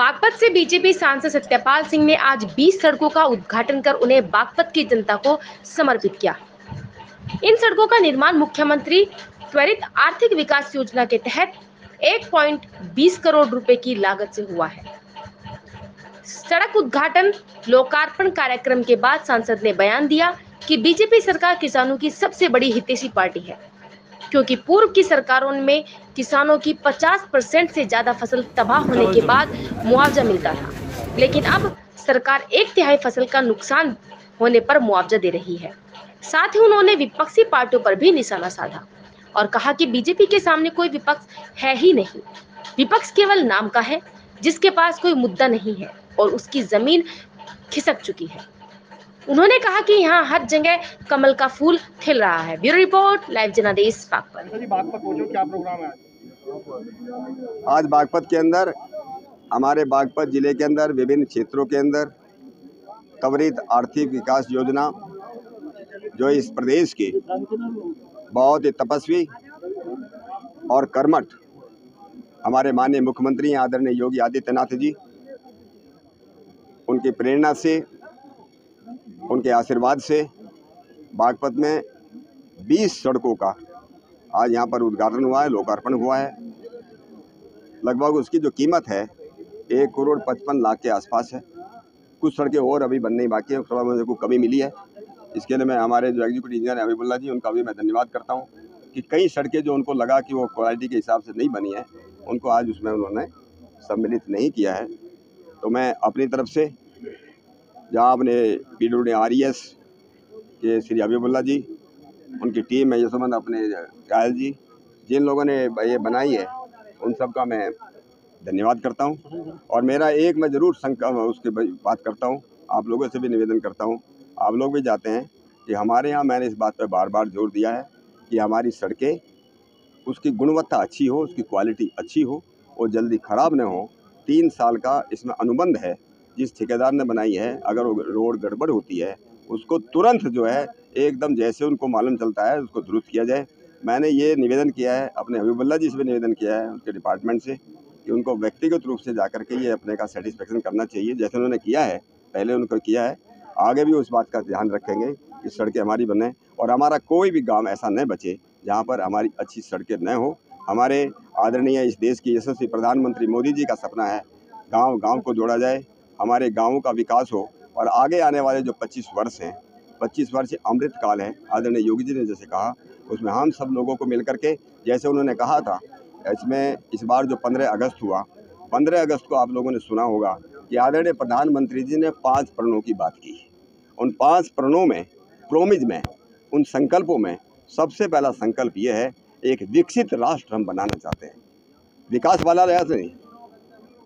बागपत से बीजेपी सांसद सत्यपाल सिंह ने आज 20 सड़कों का उद्घाटन कर उन्हें बागपत की जनता को समर्पित किया। इन सड़कों का निर्माण मुख्यमंत्री त्वरित आर्थिक विकास योजना के तहत 1.20 करोड़ रुपए की लागत से हुआ है। सड़क उद्घाटन लोकार्पण कार्यक्रम के बाद सांसद ने बयान दिया कि बीजेपी सरकार किसानों की सबसे बड़ी हितैषी पार्टी है, क्योंकि पूर्व की सरकारों में किसानों की 50% से ज्यादा फसल तबाह होने के बाद मुआवजा मिलता था, लेकिन अब सरकार 1/3 फसल का नुकसान होने पर मुआवजा दे रही है। साथ ही उन्होंने विपक्षी पार्टियों पर भी निशाना साधा और कहा कि बीजेपी के सामने कोई विपक्ष है ही नहीं। विपक्ष केवल नाम का है, जिसके पास कोई मुद्दा नहीं है और उसकी जमीन खिसक चुकी है। उन्होंने कहा कि यहाँ हर जगह कमल का फूल खिल रहा है। ब्यूरो रिपोर्ट, लाइव जनादेश बागपत। बागपत पहुंचो, क्या प्रोग्राम है आज बागपत के अंदर, हमारे बागपत जिले के अंदर विभिन्न क्षेत्रों के अंदर त्वरित आर्थिक विकास योजना जो इस प्रदेश के बहुत ही तपस्वी और कर्मठ हमारे माननीय मुख्यमंत्री आदरणीय योगी आदित्यनाथ जी, उनकी प्रेरणा से, उनके आशीर्वाद से बागपत में 20 सड़कों का आज यहाँ पर उद्घाटन हुआ है, लोकार्पण हुआ है। लगभग उसकी जो कीमत है 1,55,00,000 के आसपास है। कुछ सड़कें और अभी बनने बाकी है, थोड़ा मुझे को कमी मिली है। इसके लिए मैं हमारे जो एग्जीक्यूटिव इंजीनियर हबीबुल्ला जी, उनका भी मैं धन्यवाद करता हूँ कि कई सड़कें जो उनको लगा कि वो क्वालिटी के हिसाब से नहीं बनी है, उनको आज उसमें उन्होंने सम्मिलित नहीं किया है। तो मैं अपनी तरफ से, जहाँ अपने PWD-RES के श्री हबीबुल्ला जी, उनकी टीम है यशवंत, अपने कायल जी, जिन लोगों ने ये बनाई है, उन सब का मैं धन्यवाद करता हूँ। और मेरा एक मैं ज़रूर उसके बात करता हूँ, आप लोगों से भी निवेदन करता हूँ, आप लोग भी चाहते हैं कि हमारे यहाँ, मैंने इस बात पर बार बार जोर दिया है कि हमारी सड़कें, उसकी गुणवत्ता अच्छी हो, उसकी क्वालिटी अच्छी हो और जल्दी ख़राब न हो। 3 साल का इसमें अनुबंध है। जिस ठेकेदार ने बनाई है, अगर वो रोड गड़बड़ होती है, उसको तुरंत जो है एकदम जैसे उनको मालूम चलता है उसको दुरुस्त किया जाए। मैंने ये निवेदन किया है, अपने हबीबुल्ला जी से भी निवेदन किया है, उनके डिपार्टमेंट से, कि उनको व्यक्तिगत रूप से जाकर के ये अपने का सेटिस्फेक्शन करना चाहिए, जैसे उन्होंने किया है, पहले उनको किया है। आगे भी उस बात का ध्यान रखेंगे कि सड़कें हमारी बने और हमारा कोई भी गाँव ऐसा न बचे जहाँ पर हमारी अच्छी सड़कें न हो। हमारे आदरणीय इस देश की यशस्वी प्रधानमंत्री मोदी जी का सपना है, गाँव गाँव को जोड़ा जाए, हमारे गाँवों का विकास हो और आगे आने वाले जो 25 वर्ष हैं, 25 वर्ष अमृत काल है, आदरणीय योगी जी ने जैसे कहा, उसमें हम सब लोगों को मिलकर के, जैसे उन्होंने कहा था, इसमें इस बार जो 15 अगस्त हुआ, 15 अगस्त को आप लोगों ने सुना होगा कि आदरणीय प्रधानमंत्री जी ने 5 प्रणों की बात की। उन 5 प्रणों में, प्रोमिज में, उन संकल्पों में सबसे पहला संकल्प ये है, एक विकसित राष्ट्र हम बनाना चाहते हैं। विकास वाला राष्ट्र नहीं,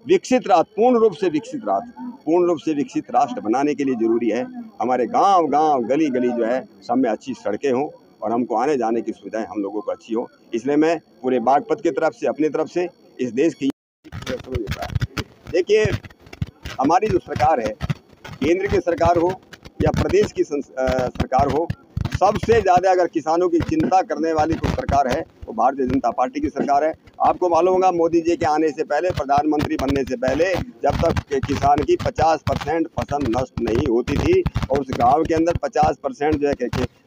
विकसित राष्ट्र, पूर्ण रूप से विकसित राष्ट्र, पूर्ण रूप से विकसित राष्ट्र बनाने के लिए ज़रूरी है हमारे गांव गांव, गली गली जो है, सब में अच्छी सड़कें हों और हमको आने जाने की सुविधाएं हम लोगों को अच्छी हो। इसलिए मैं पूरे बागपत की तरफ से, अपनी तरफ से, इस देश की, देखिए, हमारी जो सरकार है, केंद्र की सरकार हो या प्रदेश की सरकार हो, सबसे ज़्यादा अगर किसानों की चिंता करने वाली कोई सरकार है वो भारतीय जनता पार्टी की सरकार है। आपको मालूम होगा, मोदी जी के आने से पहले, प्रधानमंत्री बनने से पहले, जब तक किसान की 50% फसल नष्ट नहीं होती थी और उस गांव के अंदर 50%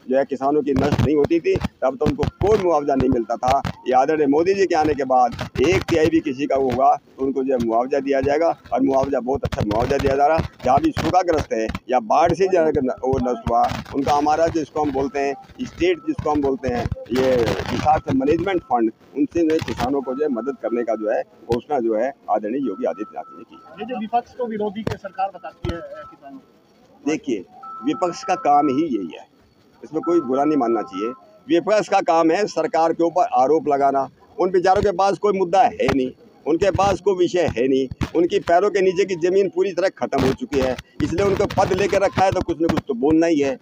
जो है किसानों की नष्ट नहीं होती थी, तब तो उनको कोई मुआवजा नहीं मिलता था। ये आदरणीय मोदी जी के आने के बाद 1/3 भी किसी का होगा तो उनको जो है मुआवजा दिया जाएगा और मुआवजा बहुत अच्छा मुआवजा दिया जा रहा है। जहाँ भी सूखाग्रस्त है या बाढ़ से जो वो नष्ट हुआ, उनका हमारा जिसको हम बोलते हैं स्टेट, जिसको हम बोलते हैं ये डिसास्टर मैनेजमेंट फंड, उनसे जो है किसानों को जो है मदद करने का जो है घोषणा जो है आदरणीय योगी आदित्यनाथ ने की। ये जो विपक्ष को विरोधी के सरकार बताती है किसानों, देखिए, विपक्ष का काम ही यही है, इसमें कोई बुरा नहीं मानना चाहिए। विपक्ष का काम है सरकार के ऊपर आरोप लगाना। उन बेचारों के पास कोई मुद्दा है नहीं, उनके पास कोई विषय है नहीं, उनकी पैरों के नीचे की ज़मीन पूरी तरह खत्म हो चुकी है, इसलिए उनको पद लेकर रखा है तो कुछ न कुछ तो बोलना ही है।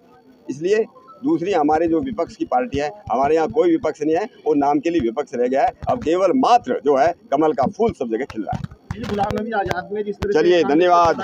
इसलिए दूसरी, हमारे जो विपक्ष की पार्टी है, हमारे यहाँ कोई विपक्ष नहीं है, वो नाम के लिए विपक्ष रह गया है। अब केवल मात्र जो है कमल का फूल सब जगह खिल रहा है। गुलाम नबी आजाद में जिस तरह, चलिए, धन्यवाद।